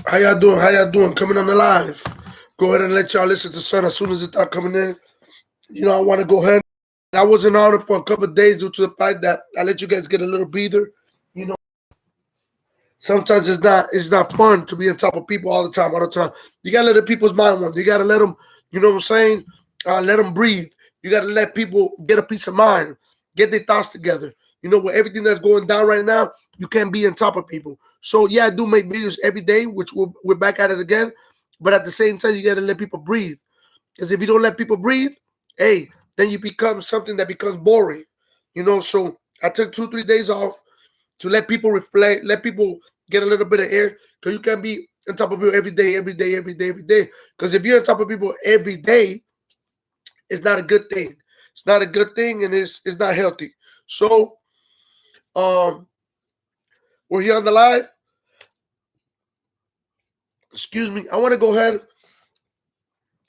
How y'all doing? How y'all doing? Coming on the live. Go ahead and let y'all listen to Sun as soon as it start coming in. I want to go ahead. I wasn't on it for a couple of days due to the fact that I let you guys get a little breather. You know, sometimes it's not fun to be on top of people all the time. You gotta let the people's mind wander. You gotta let them. You know what I'm saying? Let them breathe. You gotta let people get a peace of mind, get their thoughts together. With everything that's going down right now, you can't be on top of people. So yeah, I do make videos every day, which we're back at it again. But at the same time, you gotta let people breathe. Because if you don't let people breathe, hey, then you become something that becomes boring. So I took 2, 3 days off to let people reflect, let people get a little bit of air. Because you can't be on top of people every day, every day, every day, every day. Because if you're on top of people every day, it's not a good thing. It's not a good thing, and it's not healthy. So um, we're here on the live. Excuse me. I want to go ahead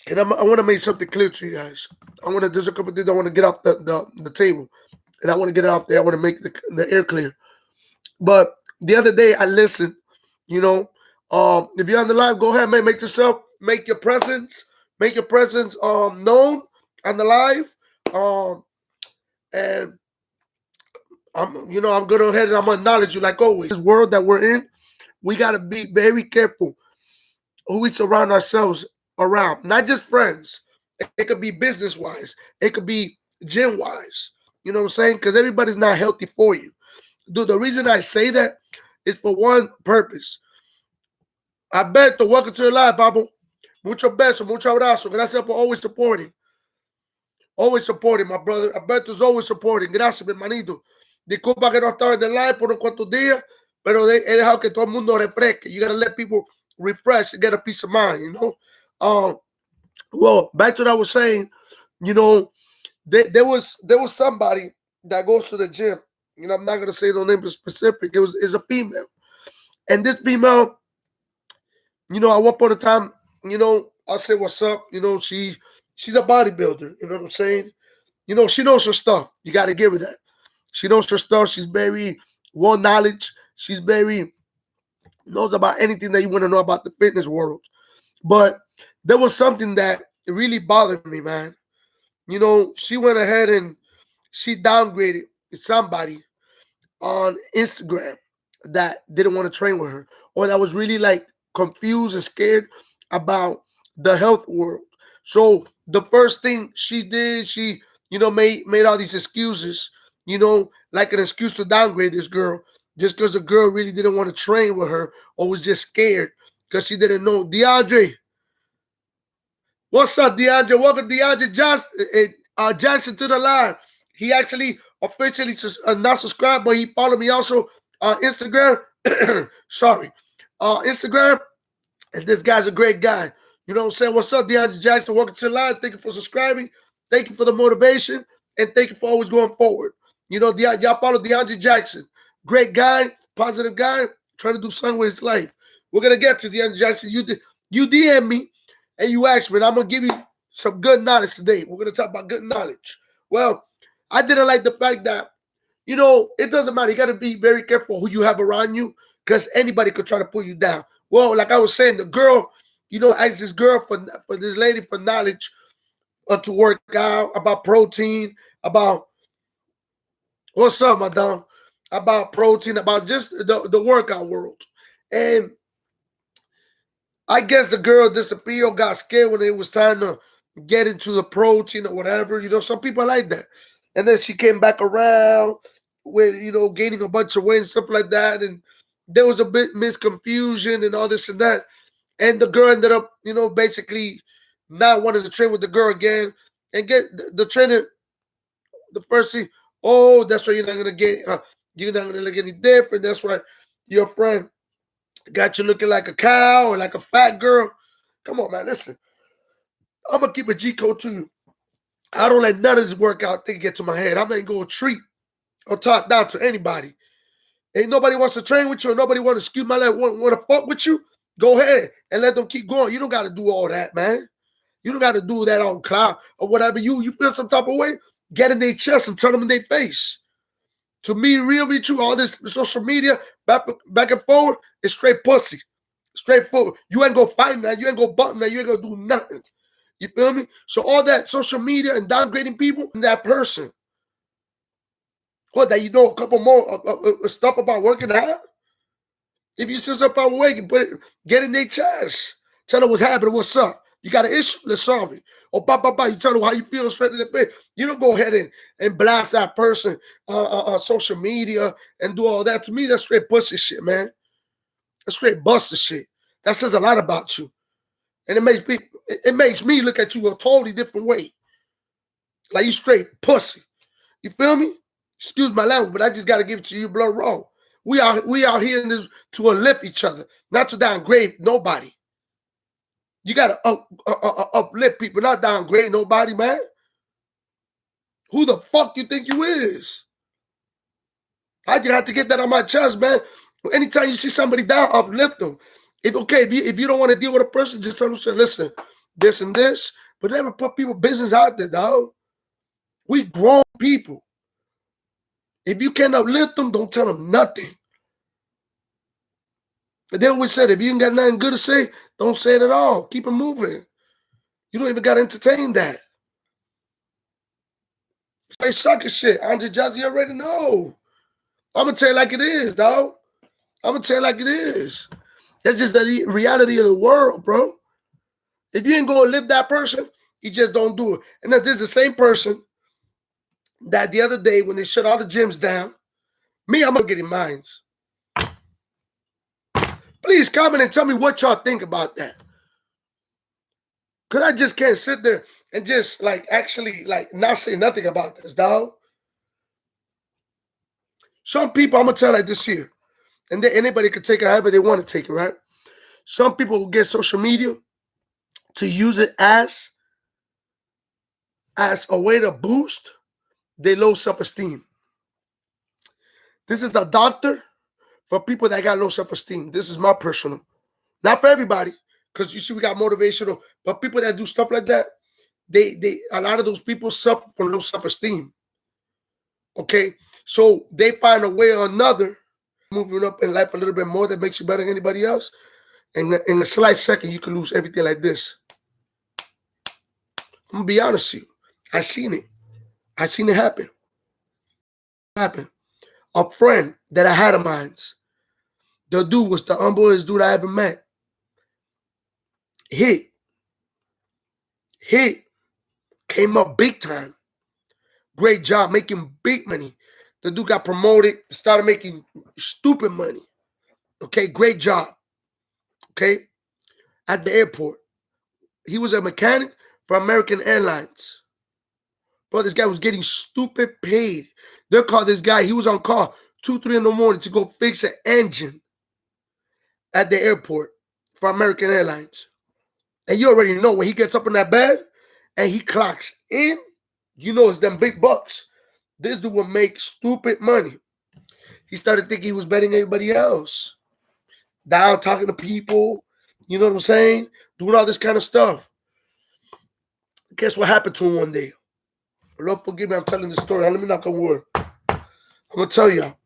and I want to make something clear to you guys. There's a couple of things I want to get off the table, and I want to get it off there. I want to make the air clear. But the other day I listened. If you're on the live, go ahead, man. Make your presence known on the live. And I'm gonna go ahead and I'm gonna acknowledge you like always. This world that we're in, we gotta be very careful who we surround ourselves around. Not just friends. It could be business wise. It could be gym wise. You know what I'm saying? Because everybody's not healthy for you. Dude, the reason I say that is for one purpose. Alberto, welcome to the live, Pablo. Mucho beso, mucho abrazo. Gracias por always supporting. Always supporting, my brother. Alberto's always supporting. Gracias, mi hermanito. Disculpa que no estaba en el live por unos cuantos días, pero he dejado que todo el mundo refresque. You gotta let people refresh and get a peace of mind, Well, back to what I was saying, there was somebody that goes to the gym. I'm not gonna say no name specific. It's a female, and this female, at one point in time, I say what's up. She's a bodybuilder. You know what I'm saying? She knows her stuff. You got to give her that. She knows her stuff. She's very well knowledge. She's very knows about anything that you want to know about the fitness world. But there was something that really bothered me, man. She went ahead and she downgraded somebody on Instagram that didn't want to train with her, or that was really like confused and scared about the health world. So the first thing she did, she made all these excuses, like an excuse to downgrade this girl, just because the girl really didn't want to train with her or was just scared because she didn't know. DeAndre, what's up, DeAndre? Welcome, DeAndre Jackson to the live. He actually officially not subscribed, but he followed me also on Instagram. Sorry, Instagram. And this guy's a great guy. You know what I'm saying? What's up, DeAndre Jackson? Welcome to the live. Thank you for subscribing. Thank you for the motivation. And thank you for always going forward. Y'all follow DeAndre Jackson. Great guy, positive guy, trying to do something with his life. We're going to get to DeAndre Jackson. You DM me and you ask me, and I'm going to give you some good knowledge today. We're going to talk about good knowledge. Well, I didn't like the fact that, it doesn't matter. You got to be very careful who you have around you because anybody could try to pull you down. Well, like I was saying, the girl, asked this girl for this lady for knowledge to work out, about protein, about what's up, madam, about protein, about just the workout world. And I guess the girl disappeared, got scared when it was time to get into the protein or whatever. Some people like that. And then she came back around with, gaining a bunch of weight and stuff like that. And there was a bit misconfusion and all this and that. And the girl ended up, basically not wanting to train with the girl again. And get the trainer, the first thing, oh, that's why you're not going to look any different. That's why your friend got you looking like a cow or like a fat girl. Come on, man, listen. I'm going to keep a G code to you. I don't let none of this workout thing get to my head. I'm not going to treat or talk down to anybody. Ain't nobody wants to train with you or nobody want to excuse my life, want to fuck with you. Go ahead and let them keep going. You don't got to do all that, man. You don't got to do that on cloud or whatever. You feel some type of way, get in their chest and tell them in their face. To me, real be true, all this social media, back and forward, is straight pussy. Straightforward. You ain't gonna find that. You ain't gonna button that. You ain't gonna do nothing. You feel me? So all that social media and downgrading people, that person. What, that you know a couple more stuff about working out? If you see something working, get in their chest. Tell them what's happening, what's up. You got an issue, let's solve it. Or you tell them how you feel straight in the face. You don't go ahead and blast that person on social media and do all that. To me, that's straight pussy shit, man. That's straight buster shit. That says a lot about you. And it makes me look at you a totally different way. Like you straight pussy. You feel me? Excuse my language, but I just gotta give it to you blood raw. We are here in this to uplift each other, not to downgrade nobody. You gotta uplift people, not downgrade nobody, man. Who the fuck you think you is? I just have to get that on my chest, man. Anytime you see somebody down, uplift them. If you don't want to deal with a person, just tell them, listen, this and this, but never put people business out there, dog. We grown people. If you can't uplift them, don't tell them nothing. But they always said, if you ain't got nothing good to say, don't say it at all. Keep it moving. You don't even got to entertain that. Say sucker shit. Andre Johnson, you already know. I'm going to tell you like it is, dog. I'm going to tell you like it is. That's just the reality of the world, bro. If you ain't going to live that person, you just don't do it. And then there's the same person that the other day when they shut all the gyms down, I'm going to get in minds. Please comment and tell me what y'all think about that. Because I just can't sit there and just actually not say nothing about this, dog. Some people, I'm going to tell like this here. And then anybody can take it however they want to take it, right? Some people will get social media to use it as a way to boost their low self-esteem. This is a doctor for people that got low self-esteem. This is my personal. Not for everybody, because you see we got motivational, but people that do stuff like that, a lot of those people suffer from low self-esteem. Okay? So they find a way or another, moving up in life a little bit more that makes you better than anybody else. And in a slight second, you can lose everything like this. I'm going to be honest with you. I seen it. I seen it happen. A friend that I had of mine, the dude was the humblest dude I ever met. Hit. Came up big time. Great job, making big money. The dude got promoted, started making stupid money. Okay, great job. Okay, at the airport. He was a mechanic for American Airlines. Bro, this guy was getting stupid paid. They called this guy, he was on call 2, 3 in the morning to go fix an engine at the airport for American Airlines. And you already know when he gets up in that bed and he clocks in, you know it's them big bucks. This dude will make stupid money. He started thinking he was betting everybody else. Down talking to people, you know what I'm saying? Doing all this kind of stuff. Guess what happened to him one day? Lord forgive me, I'm telling this story. Let me knock on wood. I'm going to tell y'all.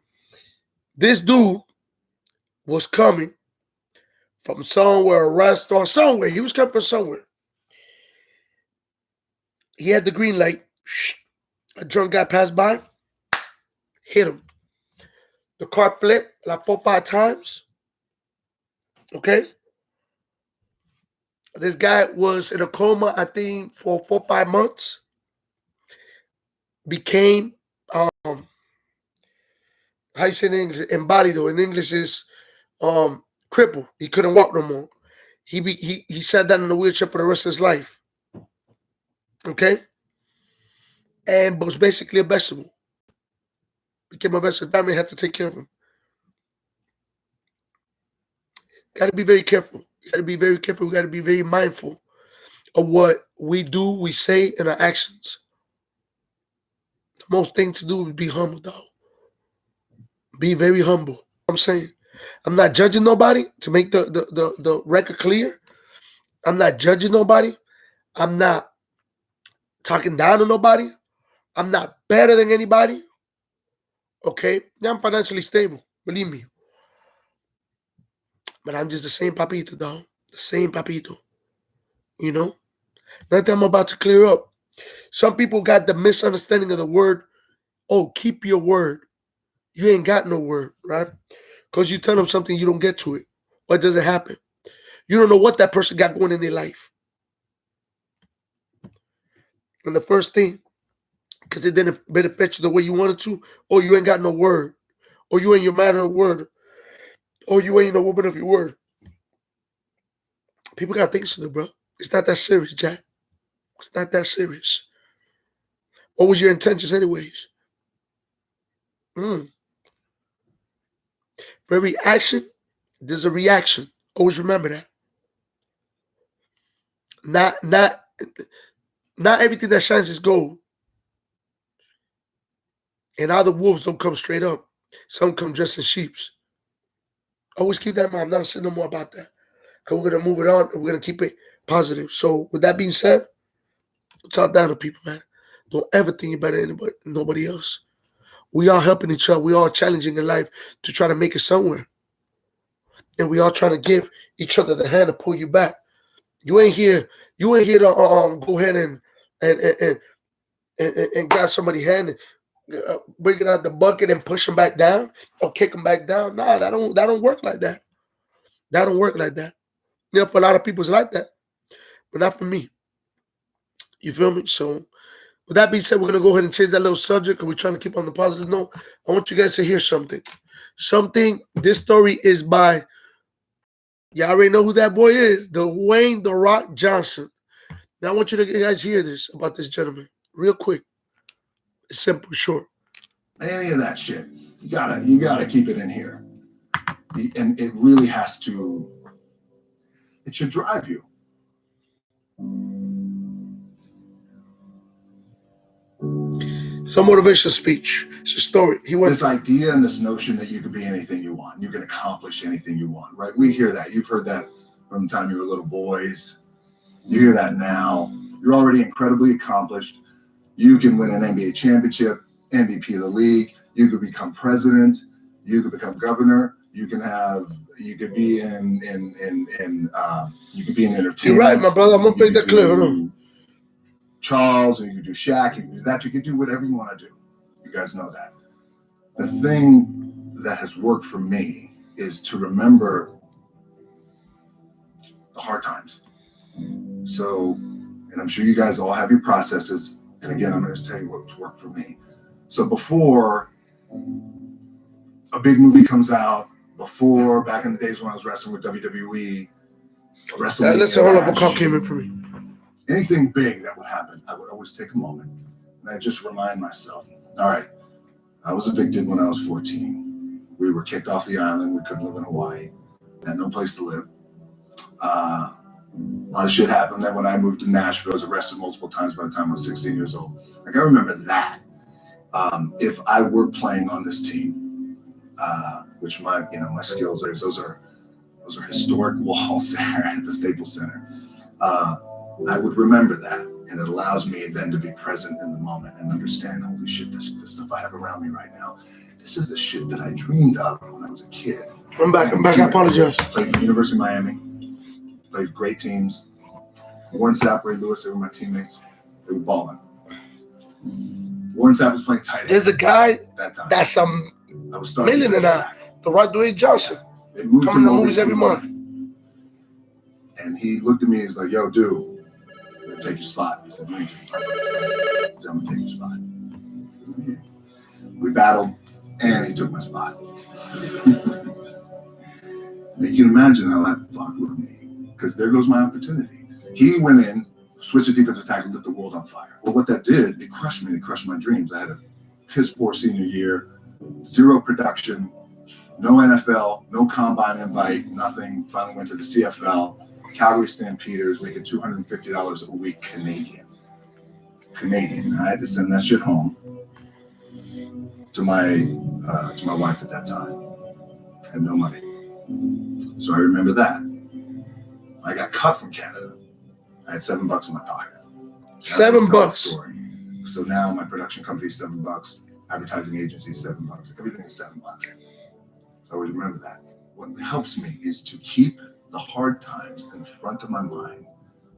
This dude was coming from somewhere, a restaurant, somewhere. He was coming from somewhere. He had the green light. A drunk guy passed by, hit him. The car flipped like 4 or 5 times. Okay? This guy was in a coma, I think, for 4 or 5 months. Became, how you say in English? Embodied, though. In English is crippled. He couldn't walk no more. He sat down in a wheelchair for the rest of his life. Okay? And was basically a vegetable. Became a vegetable. Family had to take care of him. Got to be very careful. You got to be very careful. We got to be very mindful of what we do, we say, and our actions. The most thing to do is be humble, dog. Be very humble. I'm saying, I'm not judging nobody, to make the record clear. I'm not judging nobody. I'm not talking down to nobody. I'm not better than anybody. Okay? Now I'm financially stable. Believe me. But I'm just the same papito, dog. The same papito. You know? Nothing I'm about to clear up. Some people got the misunderstanding of the word, oh, keep your word. You ain't got no word, right? Because you tell them something, you don't get to it. What does it happen? You don't know what that person got going in their life. And the first thing, because it didn't benefit you the way you wanted to, or you ain't got no word, or you ain't your matter of word, or you ain't a woman of your word. People got things to do, bro. It's not that serious, Jack. It's not that serious. What was your intentions anyways? For every action, there's a reaction. Always remember that. Not everything that shines is gold. And all the wolves don't come straight up. Some come dressed in sheeps. Always keep that in mind. I'm not saying no more about that. Because we're going to move it on and we're going to keep it positive. So with that being said, talk down to people, man. Don't ever think you're better than nobody else. We all helping each other. We all challenging in life to try to make it somewhere. And we all trying to give each other the hand to pull you back. You ain't here to go ahead and grab somebody's hand and bring it out the bucket and push them back down or kick them back down. Nah, that don't work like that. That don't work like that. You know, for a lot of people it's like that, but not for me. You feel me? So with that being said, we're gonna go ahead and change that little subject because we're trying to keep on the positive note. I want you guys to hear something. This story is by, y'all already know who that boy is, Dwayne "The Rock" Johnson. Now I want you to guys hear this about this gentleman real quick. It's simple, short. Any of that shit, you gotta keep it in here, and it really has to. It should drive you. Some motivational speech. It's a story. This idea and this notion that you can be anything you want, you can accomplish anything you want, right? We hear that. You've heard that from the time you were little boys. You hear that now. You're already incredibly accomplished. You can win an NBA championship, MVP of the league. You could become president. You could become governor. You could be in entertainment. You're right, my brother. I'm gonna make that clear. Hold on. Charles, and you can do Shaq, you can do that. You can do whatever you want to do. You guys know that. The thing that has worked for me is to remember the hard times. So, and I'm sure you guys all have your processes. And again, I'm going to tell you what's worked for me. So before a big movie comes out, before back in the days when I was wrestling with WWE, listen, hold up, a call came in for me. Anything big that would happen, I would always take a moment and I just remind myself, all right, I was evicted when I was 14. We were kicked off the island. We couldn't live in Hawaii. Had no place to live. A lot of shit happened. Then when I moved to Nashville, I was arrested multiple times by the time I was 16 years old. Like, I remember that. If I were playing on this team, which my skills are, those are historic walls there at the Staples Center. I would remember that, and it allows me then to be present in the moment and understand, holy shit, this stuff I have around me right now, this is the shit that I dreamed of when I was a kid. I'm back. I apologize. Played at the University of Miami. Played great teams. Warren Sapp, Ray Lewis, they were my teammates. They were balling. Warren Sapp was playing tight end. There's a guy that's a millionaire, The Rock Dwayne Johnson. Yeah. Coming to movies every month. And he looked at me and he's like, yo, dude, I'm going to take your spot. He said, I'm going to take your spot. We battled, and he took my spot. You can imagine how that fucked with me, because there goes my opportunity. He went in, switched to defensive tackle, lit the world on fire. Well, what that did, it crushed me. It crushed my dreams. I had a piss poor senior year, zero production, no NFL, no combine invite, nothing. Finally went to the CFL. Calgary Stampeders, making $250 a week Canadian. I had to send that shit home to my wife at that time. I had no money. So I remember that. I got cut from Canada. I had $7 in my pocket. $7. So now my production company is $7. Advertising agency is $7. Everything is $7. So I always remember that. what helps me is to keep the hard times in the front of my mind,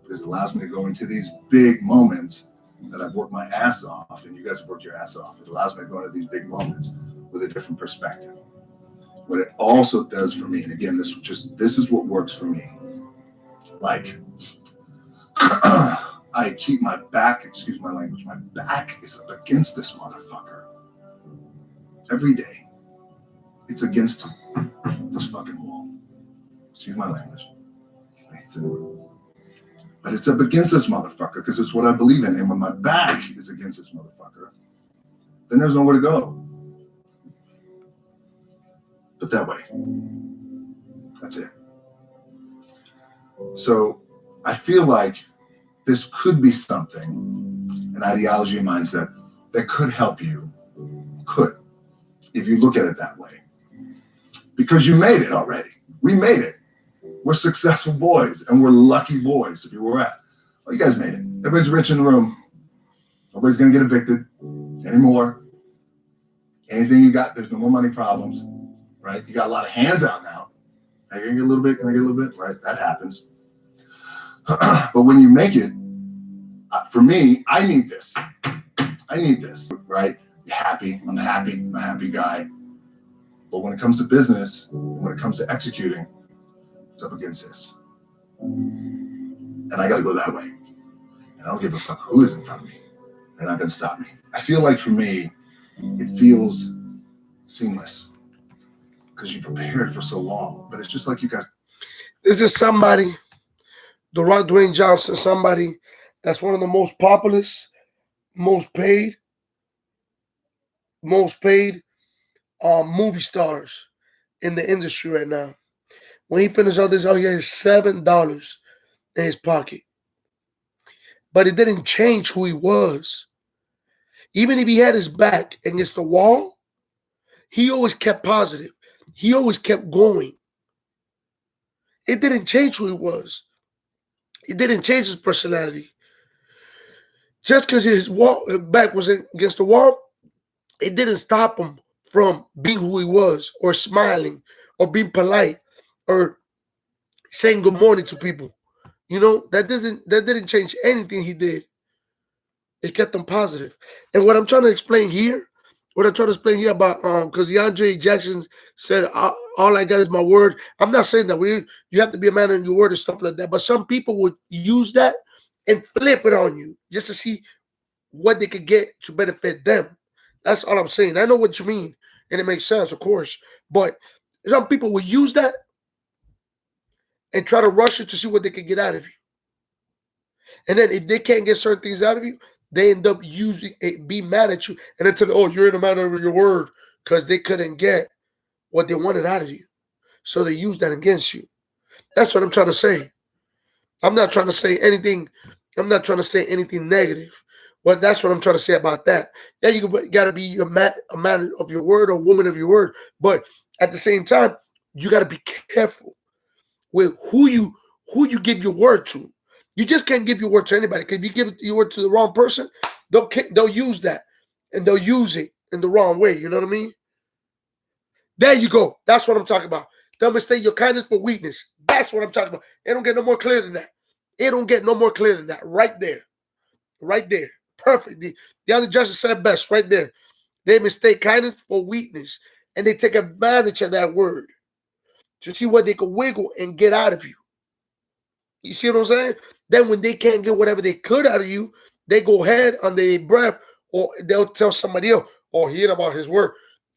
because it allows me to go into these big moments that I've worked my ass off, and you guys have worked your ass off. It allows me to go into these big moments with a different perspective. What it also does for me, and again, this is what works for me. Like, I keep my back, excuse my language, my back is up against this motherfucker. Every day. It's against this fucking wall. Excuse my language. But it's up against this motherfucker because it's what I believe in. And when my back is against this motherfucker, then there's nowhere to go. But that way. That's it. So I feel like this could be something, an ideology and mindset that could help you. Could, if you look at it that way. Because you made it already. We made it. We're successful boys, and we're lucky boys to be where we're at. Well, you guys made it. Everybody's rich in the room. Nobody's going to get evicted anymore. Anything you got, there's no more money problems, right? You got a lot of hands out now. Can I get a little bit? Can I get a little bit? Right? That happens. But when you make it, for me, I need this. I need this, right? Happy. I'm a happy guy. But when it comes to business, when it comes to executing, it's up against this. And I got to go that way. And I don't give a fuck who is in front of me. They're not going to stop me. I feel like for me, it feels seamless because you prepared for so long. But it's just like you guys. This is somebody, The Rock Dwayne Johnson, somebody that's one of the most populous, most paid movie stars in the industry right now. When he finished all this, he had $7 in his pocket. But it didn't change who he was. Even if he had his back against the wall, he always kept positive. He always kept going. It didn't change who he was. It didn't change his personality. Just because his back was against the wall, it didn't stop him from being who he was, or smiling, or being polite, or saying good morning to people. You know, that didn't change anything he did. It kept him positive. And what I'm trying to explain here about, because DeAndre Jackson said, all I got is my word. I'm not saying that you have to be a man on your word and stuff like that, but some people would use that and flip it on you just to see what they could get to benefit them. That's all I'm saying. I know what you mean, and it makes sense, of course. But some people will use that and try to rush it to see what they can get out of you. And then if they can't get certain things out of you, they end up using it, be mad at you, and then tell you, oh, you're in a man over your word, because they couldn't get what they wanted out of you. So they use that against you. That's what I'm trying to say. I'm not trying to say anything negative. Well, that's what I'm trying to say about that. Yeah, you got to be a man of your word or woman of your word. But at the same time, you got to be careful with who you give your word to. You just can't give your word to anybody. Because if you give your word to the wrong person, they'll use that. And they'll use it in the wrong way. You know what I mean? There you go. That's what I'm talking about. Don't mistake your kindness for weakness. That's what I'm talking about. It don't get no more clear than that. It don't get no more clear than that. Right there. Right there. Perfect. The other judges said best right there. They mistake kindness for weakness. And they take advantage of that word to see what they can wiggle and get out of you. You see what I'm saying? Then when they can't get whatever they could out of you, they go ahead under their breath, or they'll tell somebody else, or hear about his word.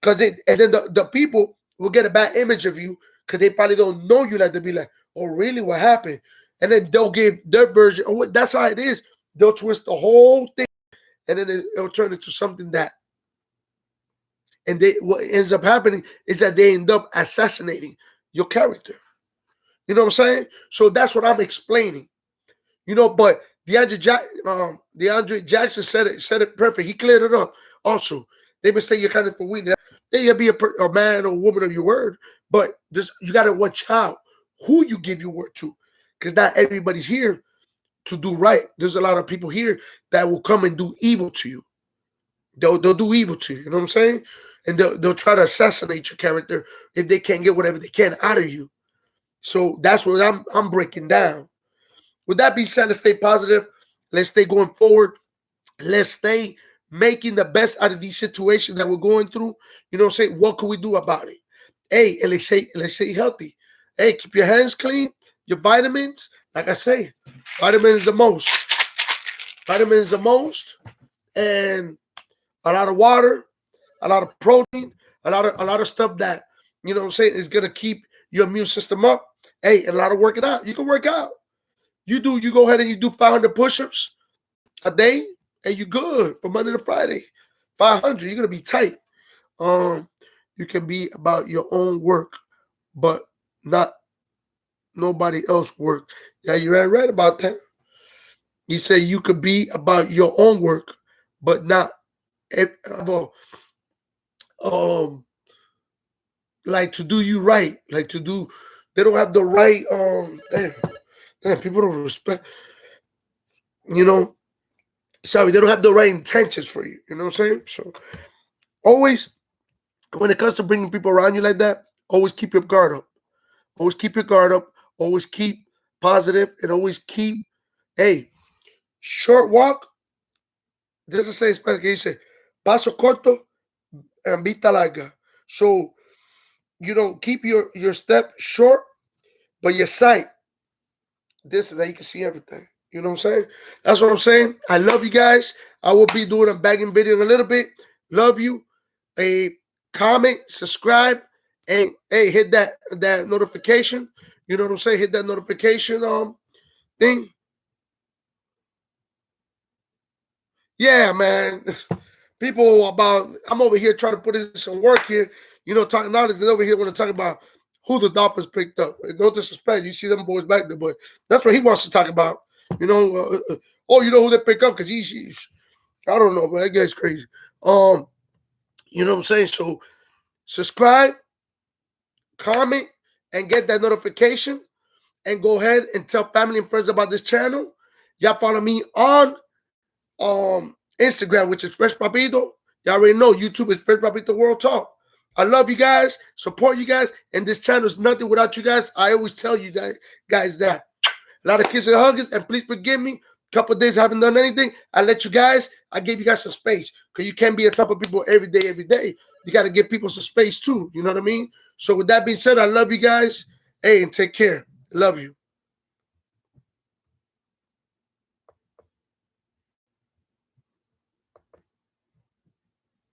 And then the people will get a bad image of you because they probably don't know you, like to be like, oh, really? What happened? And then they'll give their version. That's how it is. They'll twist the whole thing, and then it'll turn into something that. And what ends up happening is that they end up assassinating your character. You know what I'm saying? So that's what I'm explaining. You know, but DeAndre Jackson said it perfect. He cleared it up. Also, they mistake your kindness for weakness. They gotta be a man or woman of your word, but you gotta watch out who you give your word to, because not everybody's here to do right. There's a lot of people here that will come and do evil to you. They'll do evil to you. You know what I'm saying? and they'll try to assassinate your character if they can't get whatever they can out of you. So that's what I'm breaking down. With that being said, let's stay positive. Let's stay going forward. Let's stay making the best out of these situations that we're going through. You know what I'm saying? What can we do about it? Hey, and let's stay healthy. Hey, keep your hands clean, your vitamins. Like I say, vitamins the most. Vitamins the most. And a lot of water, a lot of protein, a lot of stuff that, you know what I'm saying, is gonna keep your immune system up. Hey, and a lot of working out. You can work out. You go ahead and you do 500 push-ups a day, and you're good from Monday to Friday. 500, you're gonna be tight. You can be about your own work, but not nobody else work. Yeah, you're right about that. You say you could be about your own work, but not like to do you right, like to do. They don't have the right. Damn, people don't respect. You know, sorry, they don't have the right intentions for you. You know what I'm saying? So always, when it comes to bringing people around you like that, always keep your guard up. Always keep your guard up. Always keep positive, and always keep. Hey, short walk. This is say Spanish. He say, paso corto and vista larga. So, you know, keep your step short, but your sight. This is how you can see everything. You know what I'm saying? That's what I'm saying. I love you guys. I will be doing a bagging video in a little bit. Love you. A comment, subscribe, and hey, hit that notification. You know what I'm saying? Hit that notification thing. Yeah, man. People I'm over here trying to put in some work here. You know, talking now is over here want to talk about who the Dolphins picked up. No disrespect, you see them boys back there, but that's what he wants to talk about. You know, you know who they pick up because he's I don't know, but that guy's crazy. You know what I'm saying? So subscribe, comment, and get that notification, and go ahead and tell family and friends about this channel. Y'all follow me on Instagram, which is Fresh Papito. Y'all already know YouTube is Fresh Papito World Talk. I love you guys, support you guys, and this channel is nothing without you guys. I always tell you that, guys, that. A lot of kisses and hugs, and please forgive me. A couple of days I haven't done anything. I gave you guys some space, because you can't be on top of people every day. You got to give people some space too. You know what I mean? So with that being said, I love you guys. Hey, and take care. Love you.